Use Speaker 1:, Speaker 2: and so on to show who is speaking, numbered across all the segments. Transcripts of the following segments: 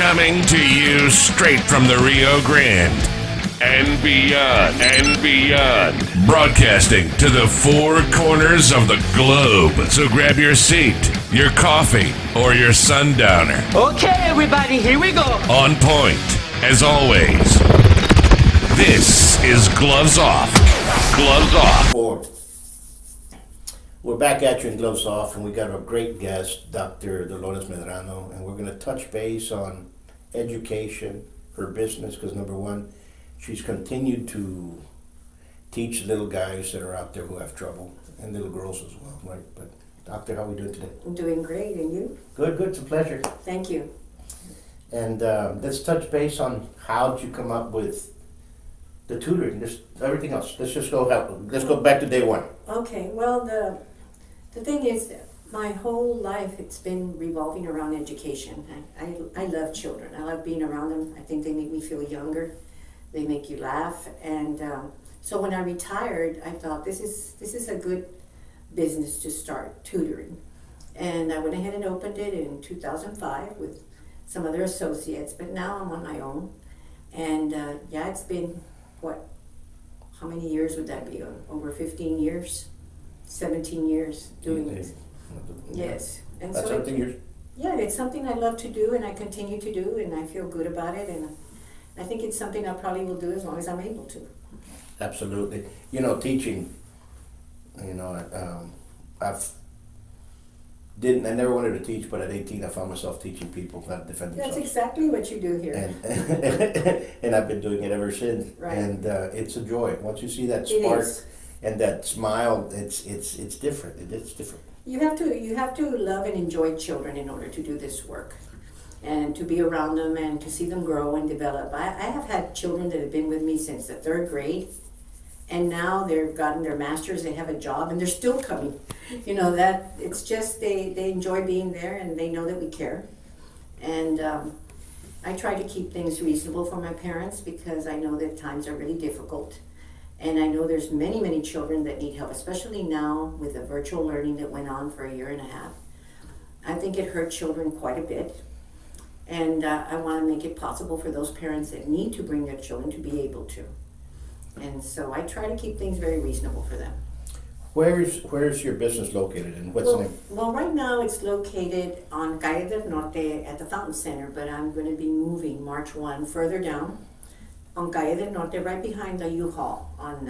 Speaker 1: Coming to you straight from the Rio Grande and beyond. Broadcasting to the four corners of the globe. So grab your seat, your coffee, or your sundowner.
Speaker 2: Okay, everybody, here we go.
Speaker 1: On point, as always. This is Gloves Off. Gloves Off.
Speaker 3: We're back at you in Gloves Off, and we got a great guest, Dr. Dolores Medrano, and we're going to touch base on education, her business, because number one, she's continued to teach little guys that are out there who have trouble, and little girls as well, right? But Doctor, how are we doing today?
Speaker 4: I'm doing great, and you?
Speaker 3: Good, it's a pleasure.
Speaker 4: Thank you.
Speaker 3: And let's touch base on how did you come up with the tutoring, just everything else. Let's go back to day one.
Speaker 4: Okay, well, the thing is, my whole life it's been revolving around education. I love children. I love being around them. I think they make me feel younger. They make you laugh. And so when I retired, I thought this is a good business to start, tutoring. And I went ahead and opened it in 2005 with some other associates, but now I'm on my own. And it's been, how many years would that be? Over 15 years? 17 years doing this. Yes. And
Speaker 3: That's
Speaker 4: so
Speaker 3: 17 years?
Speaker 4: Yeah, it's something I love to do and I continue to do and I feel good about it, and I think it's something I probably will do as long as I'm able to.
Speaker 3: Absolutely. Teaching, I never wanted to teach, but at 18 I found myself teaching people how to defend themselves.
Speaker 4: That's exactly what you do here.
Speaker 3: And I've been doing it ever since.
Speaker 4: Right.
Speaker 3: And it's a joy. Once you see that spark and that smile, it's different. It's different.
Speaker 4: You have to love and enjoy children in order to do this work, and to be around them and to see them grow and develop. I have had children that have been with me since the 3rd grade, and now they've gotten their masters, they have a job, and they're still coming. That it's just they enjoy being there and they know that we care. And I try to keep things reasonable for my parents because I know that times are really difficult. And I know there's many, many children that need help, especially now with the virtual learning that went on for a year and a half. I think it hurt children quite a bit. And I want to make it possible for those parents that need to bring their children to be able to. And so I try to keep things very reasonable for them.
Speaker 3: Where's your business located and what's the name?
Speaker 4: Well, right now it's located on Calle del Norte at the Fountain Center, but I'm going to be moving March 1 further down on Calle del Norte, right behind the U-Haul on,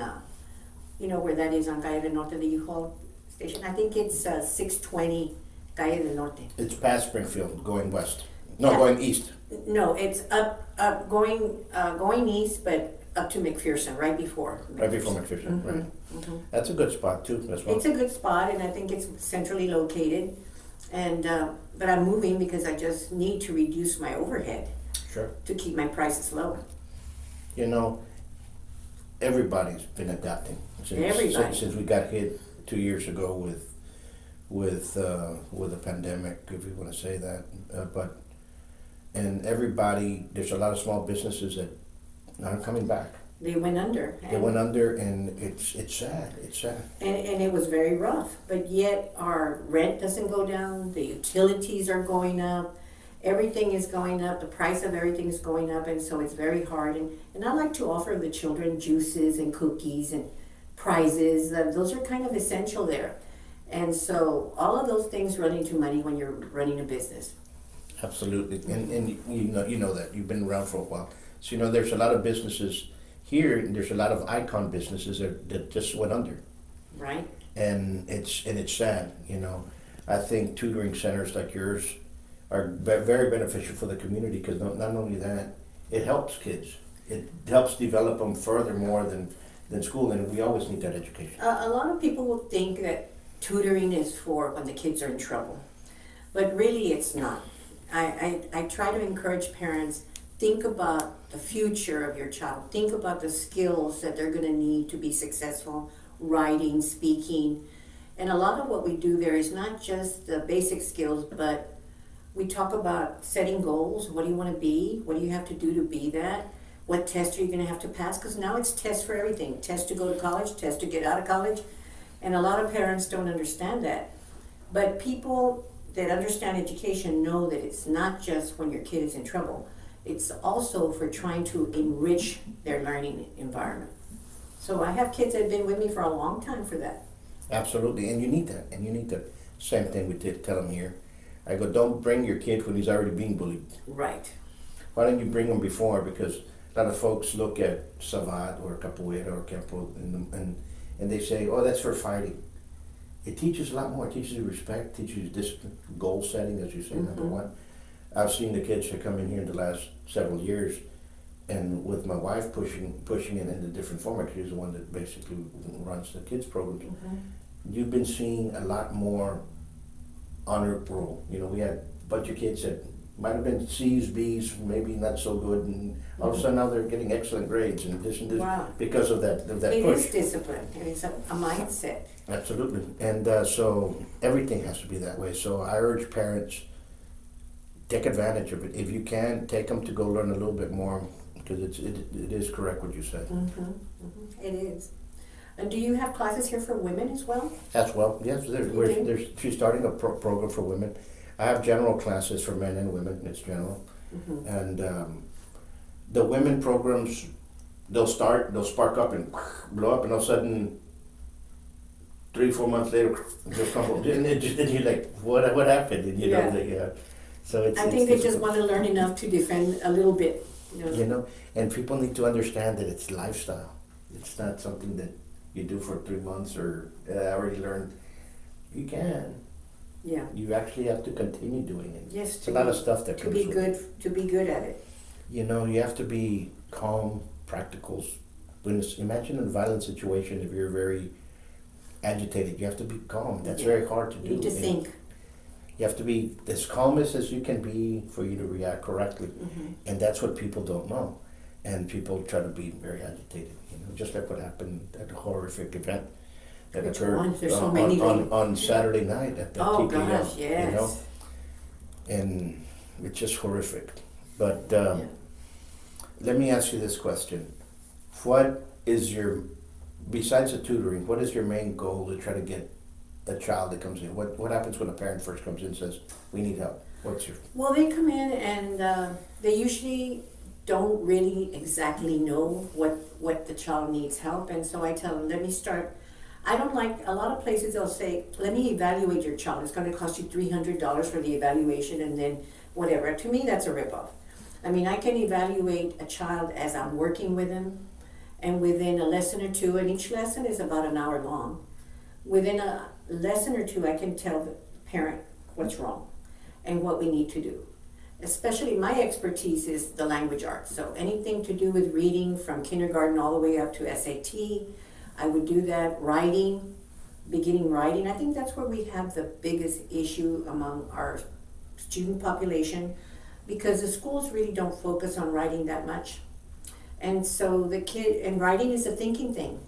Speaker 4: where that is on Calle del Norte, the U-Haul station. I think it's 620 Calle del Norte.
Speaker 3: It's past Springfield, going west. No, going east.
Speaker 4: No, it's up going east, but up to McPherson, right before McPherson.
Speaker 3: Right before McPherson, right. Mm-hmm. That's a good spot too, as well.
Speaker 4: It's a good spot, and I think it's centrally located. And but I'm moving because I just need to reduce my overhead.
Speaker 3: Sure. To
Speaker 4: keep my prices low.
Speaker 3: Everybody's been adapting since we got hit 2 years ago with the pandemic, if you want to say that. And everybody, there's a lot of small businesses that aren't coming back.
Speaker 4: They went under.
Speaker 3: And it's sad. It's sad.
Speaker 4: And it was very rough. But yet our rent doesn't go down. The utilities are going up. Everything is going up. The price of everything is going up. And so it's very hard. And I like to offer the children juices and cookies and prizes. Those are kind of essential there. And so all of those things run into money when you're running a business.
Speaker 3: Absolutely. And you know that. You've been around for a while. So there's a lot of businesses here, and there's a lot of icon businesses that just went under.
Speaker 4: Right.
Speaker 3: And it's sad, I think tutoring centers like yours are very beneficial for the community because not only that, it helps kids. It helps develop them further more than school, and we always need that education.
Speaker 4: A lot of people will think that tutoring is for when the kids are in trouble, but really it's not. I try to encourage parents, think about the future of your child. Think about the skills that they're going to need to be successful, writing, speaking. And a lot of what we do there is not just the basic skills, but we talk about setting goals. What do you want to be? What do you have to do to be that? What test are you going to have to pass? Because now it's tests for everything. Tests to go to college, tests to get out of college. And a lot of parents don't understand that. But people that understand education know that it's not just when your kid is in trouble. It's also for trying to enrich their learning environment. So I have kids that have been with me for a long time for that.
Speaker 3: Absolutely, and you need that, and you need the same thing we did tell them here. I go, don't bring your kid when he's already being bullied.
Speaker 4: Right.
Speaker 3: Why don't you bring him before? Because a lot of folks look at Savat or Capoeira or Campo and they say, oh, that's for fighting. It teaches a lot more. It teaches you respect, teaches you discipline, goal setting, as you say, number one. I've seen the kids that come in here in the last several years, and with my wife pushing it into different formats, she's the one that basically runs the kids programs. You've been seeing a lot more honor roll. You know, we had a bunch of kids that might have been C's, B's, maybe not so good, and all of a sudden now they're getting excellent grades and this and this because of that
Speaker 4: It
Speaker 3: push.
Speaker 4: is discipline. It is a mindset.
Speaker 3: Absolutely, and so everything has to be that way. So I urge parents, take advantage of it. If you can, take them to go learn a little bit more, because it is correct what you said.
Speaker 4: It is. And do you have classes here for women as well?
Speaker 3: As well, yes. She's starting a program for women. I have general classes for men and women. It's general, and the women programs, they'll spark up and blow up, and all of a sudden, 3-4 months later, they'll come up, and you're like, what happened? And know, So
Speaker 4: I think they just want to learn enough to defend a little bit.
Speaker 3: You know, and people need to understand that it's lifestyle. It's not something that you do for 3 months or I already learned. You can.
Speaker 4: Yeah.
Speaker 3: You actually have to continue doing it.
Speaker 4: Yes.
Speaker 3: It's a lot of stuff that comes with it.
Speaker 4: To be good at it.
Speaker 3: You know, you have to be calm, practicals. Imagine in a violent situation, if you're very agitated, you have to be calm. That's very hard to do.
Speaker 4: You need to think.
Speaker 3: You have to be as calm as you can be for you to react correctly. And that's what people don't know. And people try to be very agitated, you know, just like what happened at the horrific event that occurred on Saturday night at the TPL.
Speaker 4: Gosh, yes.
Speaker 3: You know? And it's just horrific. But let me ask you this question. What is besides the tutoring, what is your main goal to try to get a child that comes in? What happens when a parent first comes in and says, we need help?
Speaker 4: Well, they come in and they usually don't really exactly know what the child needs help, and so I tell them, let me start. I don't like, a lot of places they'll say, let me evaluate your child. It's going to cost you $300 for the evaluation and then whatever. To me, that's a ripoff. I mean, I can evaluate a child as I'm working with them, and within a lesson or two, and each lesson is about an hour long, within a lesson or two, I can tell the parent what's wrong and what we need to do. Especially my expertise is the language arts. So anything to do with reading from kindergarten all the way up to SAT, I would do that. Writing, beginning writing. I think that's where we have the biggest issue among our student population, because the schools really don't focus on writing that much. And so and writing is a thinking thing.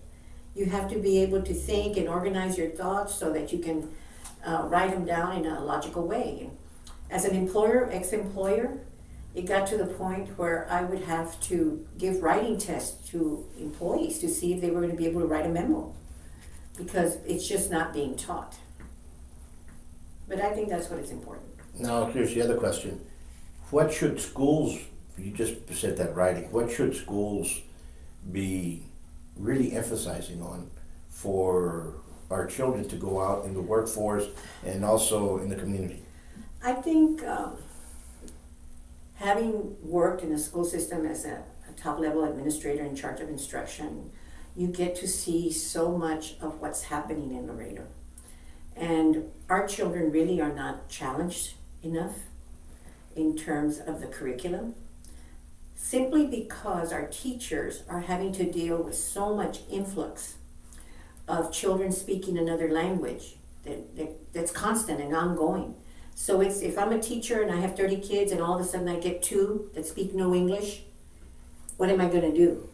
Speaker 4: You have to be able to think and organize your thoughts so that you can write them down in a logical way. As an ex-employer, it got to the point where I would have to give writing tests to employees to see if they were going to be able to write a memo, because it's just not being taught. But I think that's what is important.
Speaker 3: Now, here's the other question. What should schools, you just said that writing, what should schools be really emphasizing on for our children to go out in the workforce and also in the community?
Speaker 4: I think having worked in the school system as a top-level administrator in charge of instruction, you get to see so much of what's happening in Laredo. And our children really are not challenged enough in terms of the curriculum, simply because our teachers are having to deal with so much influx of children speaking another language that's constant and ongoing. So if I'm a teacher and I have 30 kids and all of a sudden I get 2 that speak no English, what am I going to do?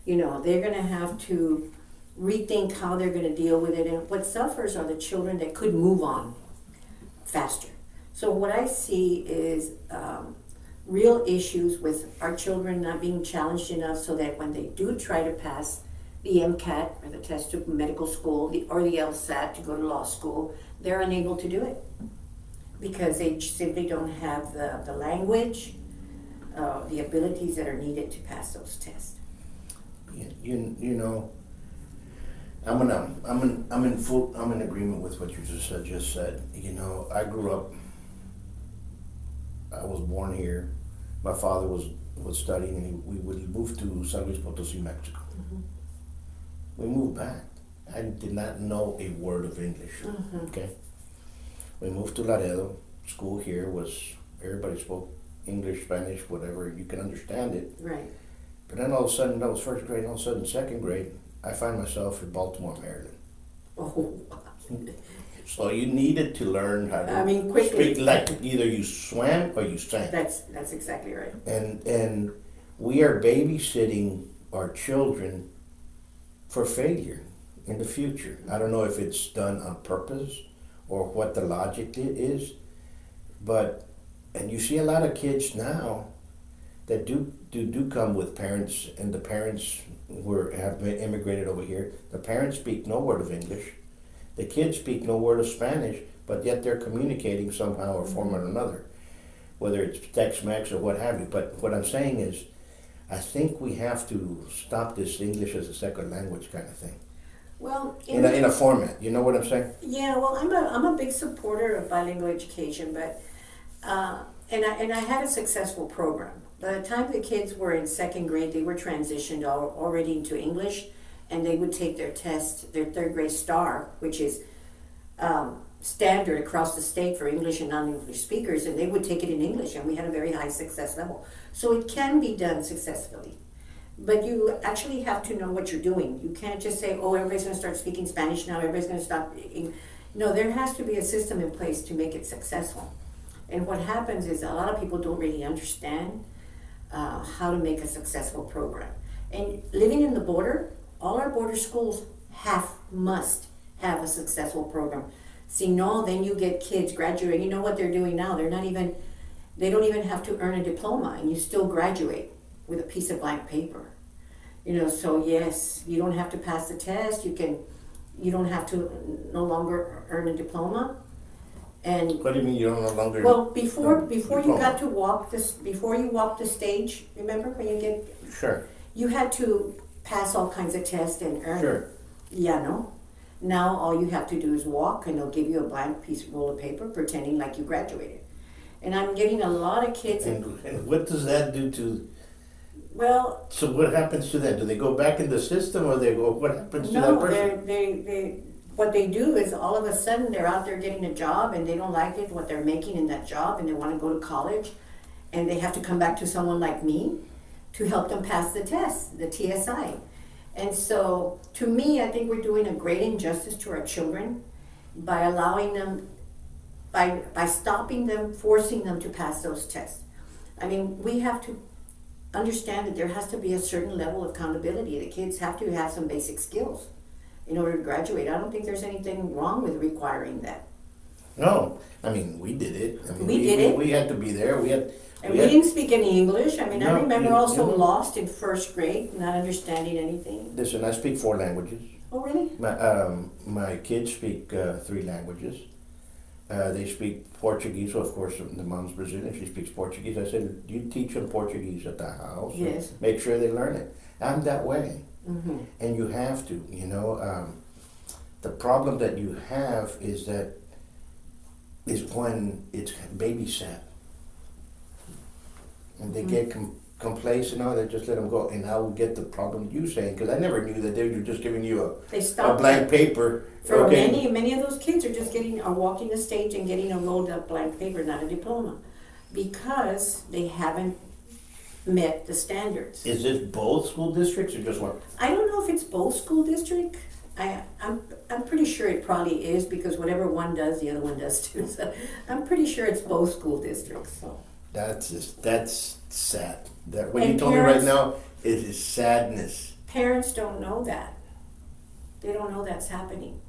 Speaker 4: You know, they're going to have to rethink how they're going to deal with it. And what suffers are the children that could move on faster. So what I see is real issues with our children not being challenged enough so that when they do try to pass the MCAT, or the test to medical school, or the LSAT to go to law school, they're unable to do it. because they simply don't have the language, the abilities that are needed to pass those tests.
Speaker 3: You know, I'm in agreement with what you just said. You know, I was born here. My father was studying, and we moved to San Luis Potosí, Mexico.
Speaker 4: Mm-hmm.
Speaker 3: We moved back. I did not know a word of English.
Speaker 4: Mm-hmm.
Speaker 3: Okay. We moved to Laredo. School here was, everybody spoke English, Spanish, whatever. You can understand it.
Speaker 4: Right.
Speaker 3: But then all of a sudden, that was first grade, all of a sudden second grade, I find myself in Baltimore, Maryland.
Speaker 4: Oh.
Speaker 3: So you needed to learn how to
Speaker 4: quickly.
Speaker 3: speak, like either you swam or you sang.
Speaker 4: That's exactly right.
Speaker 3: And we are babysitting our children for failure in the future. I don't know if it's done on purpose or what the logic is, but, and you see a lot of kids now that do come with parents, and the parents have immigrated over here. The parents speak no word of English. The kids speak no word of Spanish, but yet they're communicating somehow or form or another, whether it's Tex-Mex or what have you. But what I'm saying is, I think we have to stop this English as a second language kind of thing.
Speaker 4: Well,
Speaker 3: In a format, you know what I'm saying?
Speaker 4: yeah. Well, I'm a big supporter of bilingual education, but and I had a successful program. By the time the kids were in second grade, they were transitioned already into English, and they would take their test, their third grade STAR, which is standard across the state for English and non-English speakers, and they would take it in English, and we had a very high success level. So it can be done successfully. But you actually have to know what you're doing. You can't just say, oh, everybody's going to start speaking Spanish now, everybody's going to stop. No, there has to be a system in place to make it successful. And what happens is a lot of people don't really understand how to make a successful program. And living in the border, all our border schools must have a successful program. See, no, then you get kids graduating. You know what they're doing now? They don't even have to earn a diploma, and you still graduate with a piece of blank paper. You know, so yes, you don't have to pass the test. You don't have to no longer earn a diploma. And
Speaker 3: What do you mean you don't no longer?
Speaker 4: well, before
Speaker 3: diploma?
Speaker 4: you got to before you walked the stage, remember when you get,
Speaker 3: Sure.
Speaker 4: you had to pass all kinds of tests and earn.
Speaker 3: Sure.
Speaker 4: Yeah, no. Now all you have to do is walk, and they'll give you a blank roll of paper, pretending like you graduated. And I'm getting a lot of kids.
Speaker 3: And what does that do to?
Speaker 4: Well,
Speaker 3: So what happens to them? Do they go back in the system, or what happens to that
Speaker 4: no,
Speaker 3: person?
Speaker 4: they what they do is all of a sudden they're out there getting a job, and they don't like it what they're making in that job, and they want to go to college, and they have to come back to someone like me to help them pass the test, the TSI. And so to me, I think we're doing a great injustice to our children by allowing them, by stopping them, forcing them to pass those tests. I mean, we have to understand that there has to be a certain level of accountability. The kids have to have some basic skills in order to graduate. I don't think there's anything wrong with requiring that.
Speaker 3: No, I mean we did it. I mean,
Speaker 4: We did it.
Speaker 3: We had to be there.
Speaker 4: And we didn't speak any English. I mean, I
Speaker 3: No,
Speaker 4: remember
Speaker 3: you-
Speaker 4: also
Speaker 3: you know-
Speaker 4: lost in first grade, not understanding anything.
Speaker 3: Listen, I speak 4 languages.
Speaker 4: Oh, really?
Speaker 3: My kids speak 3 languages. They speak Portuguese. So of course, the mom's Brazilian. She speaks Portuguese. I said, "Do you teach them Portuguese at the house?
Speaker 4: Yes.
Speaker 3: Make sure they learn it." I'm that way,
Speaker 4: Mm-hmm.
Speaker 3: and you have to. You know, the problem that you have is when it's babysat, and they get complacent. They just let them go, and I will get the problem you saying, because I never knew that they were just giving you
Speaker 4: They
Speaker 3: a
Speaker 4: stopped
Speaker 3: blank paper.
Speaker 4: For
Speaker 3: Okay.
Speaker 4: many of those kids are walking the stage and getting a rolled up blank paper, not a diploma, because they haven't met the standards.
Speaker 3: Is this both school districts or just one?
Speaker 4: I don't know if it's both school district. I'm pretty sure it probably is, because whatever one does, the other one does too. So I'm pretty sure it's both school districts. So
Speaker 3: That's sad. That what
Speaker 4: And
Speaker 3: you told me right
Speaker 4: parents-
Speaker 3: now is sadness.
Speaker 4: parents don't know that. They don't know that's happening.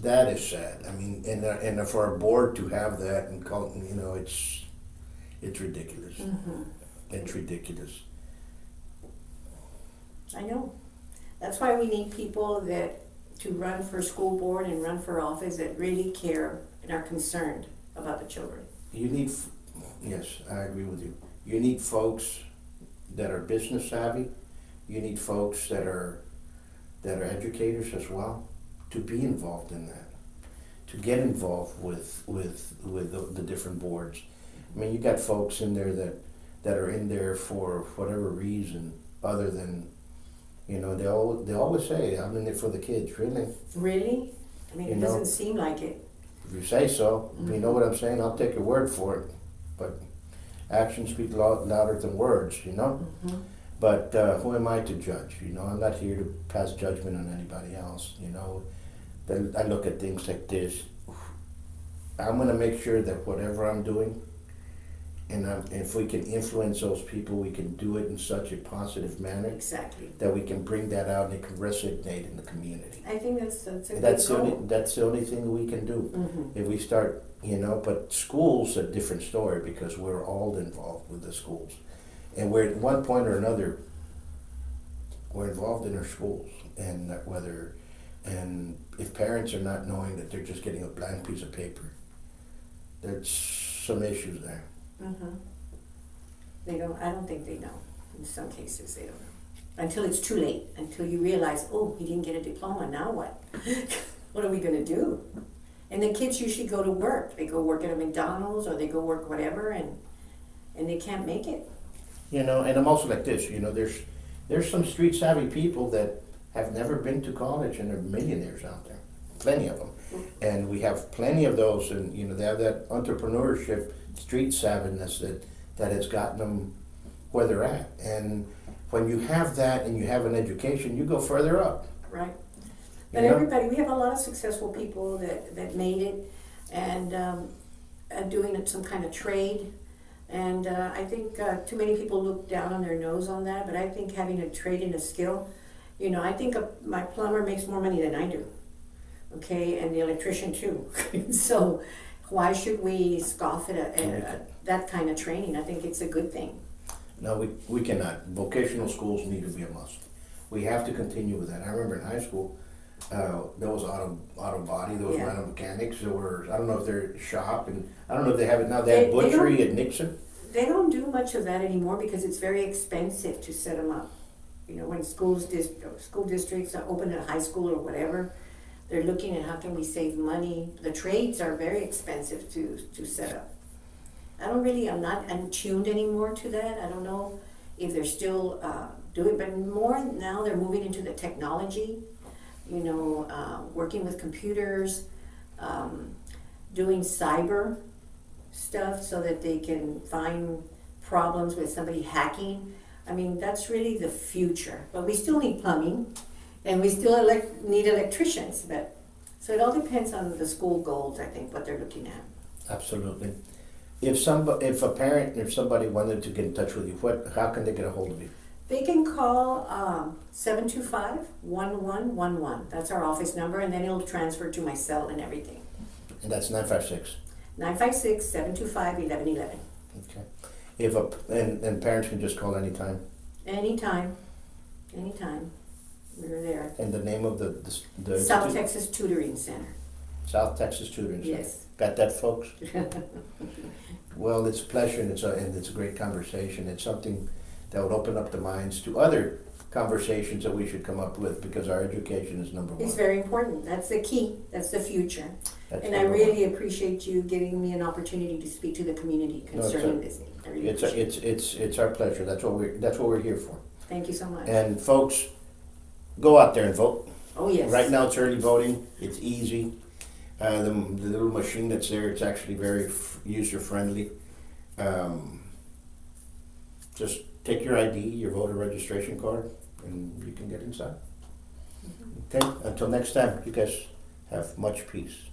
Speaker 3: That is sad. I mean, and for a board to have that and call, it's ridiculous.
Speaker 4: Mm-hmm.
Speaker 3: It's ridiculous.
Speaker 4: I know. That's why we need people to run for school board and run for office that really care and are concerned about the children.
Speaker 3: You need, yes, I agree with you. You need folks that are business savvy. You need folks that are educators as well, to be involved in that, to get involved with the different boards. I mean, you got folks in there that are in there for whatever reason other than, you know, they always say, I'm in it for the kids. Really?
Speaker 4: Really? I mean,
Speaker 3: You
Speaker 4: it
Speaker 3: know,
Speaker 4: doesn't seem like it.
Speaker 3: If you say so, you know what I'm saying, I'll take your word for it. But actions speak louder than words, you know?
Speaker 4: Mm-hmm.
Speaker 3: But who am I to judge? You know, I'm not here to pass judgment on anybody else, you know? Then I look at things like this. I'm going to make sure that whatever I'm doing, and if we can influence those people, we can do it in such a positive manner
Speaker 4: Exactly.
Speaker 3: that we can bring that out and it can resonate in the community.
Speaker 4: I think that's a good
Speaker 3: That's
Speaker 4: goal.
Speaker 3: that's the only thing we can do.
Speaker 4: Mm-hmm.
Speaker 3: If we start, you know, but schools a different story because we're all involved with the schools. And we're at one point or another, we're involved in our schools. And if parents are not knowing that they're just getting a blank piece of paper, there's some issues there.
Speaker 4: Mm-hmm. I don't think they know. In some cases, they don't know. Until it's too late. Until you realize, oh, he didn't get a diploma, now what? What are we going to do? And the kids usually go to work. They go work at a McDonald's or they go work whatever, and they can't make it.
Speaker 3: You know, and I'm also like this, you know, there's some street savvy people that have never been to college and they're millionaires out there. Plenty of them. And we have plenty of those, and you know, they have that entrepreneurship, street savviness that has gotten them where they're at. And when you have that and you have an education, you go further up.
Speaker 4: Right.
Speaker 3: You
Speaker 4: But
Speaker 3: know?
Speaker 4: everybody, we have a lot of successful people that made it and doing some kind of trade. And I think too many people look down on their nose on that, but I think having a trade and a skill, you know, I think my plumber makes more money than I do, okay, and the electrician too. So why should we scoff at that kind of training? I think it's a good thing.
Speaker 3: No, we cannot. Vocational schools need to be a must. We have to continue with that. I remember in high school, there was auto body, there was
Speaker 4: Yeah.
Speaker 3: rental mechanics, there were, I don't know if they're shop, and I don't know if they have it now, they have
Speaker 4: They
Speaker 3: butchery
Speaker 4: don't-
Speaker 3: at Nixon.
Speaker 4: They don't do much of that anymore because it's very expensive to set them up. You know, when school districts are open at high school or whatever, they're looking at how can we save money. The trades are very expensive to set up. I'm not attuned anymore to that. I don't know if they're still doing, but more now they're moving into the technology, you know, working with computers, doing cyber stuff so that they can find problems with somebody hacking. I mean, that's really the future. But we still need plumbing, and we still need electricians. So it all depends on the school goals, I think, what they're looking at.
Speaker 3: Absolutely. If somebody wanted to get in touch with you, how can they get a hold of you?
Speaker 4: They can call 725-1111. That's our office number, and then it'll transfer to my cell and everything.
Speaker 3: And that's 956.
Speaker 4: 956-725-1111.
Speaker 3: Okay. And parents can just call anytime.
Speaker 4: Anytime. We're there.
Speaker 3: And the name of the
Speaker 4: South
Speaker 3: institute?
Speaker 4: Texas Tutoring Center.
Speaker 3: South Texas Tutoring Center.
Speaker 4: Yes.
Speaker 3: Got that, folks? Well, it's a pleasure, and it's a great conversation. It's something that would open up the minds to other conversations that we should come up with, because our education is number one.
Speaker 4: It's very important. That's the key. That's the future.
Speaker 3: That's
Speaker 4: And I
Speaker 3: number
Speaker 4: really appreciate you giving me an opportunity to speak to the community concerning this. I really appreciate it.
Speaker 3: It's our pleasure. That's what we're here for.
Speaker 4: Thank you so much.
Speaker 3: And folks, go out there and vote.
Speaker 4: Oh, yes.
Speaker 3: Right now it's early voting. It's easy. The little machine that's there, it's actually very user friendly. Just take your ID, your voter registration card, and you can get inside. Okay, until next time, you guys have much peace.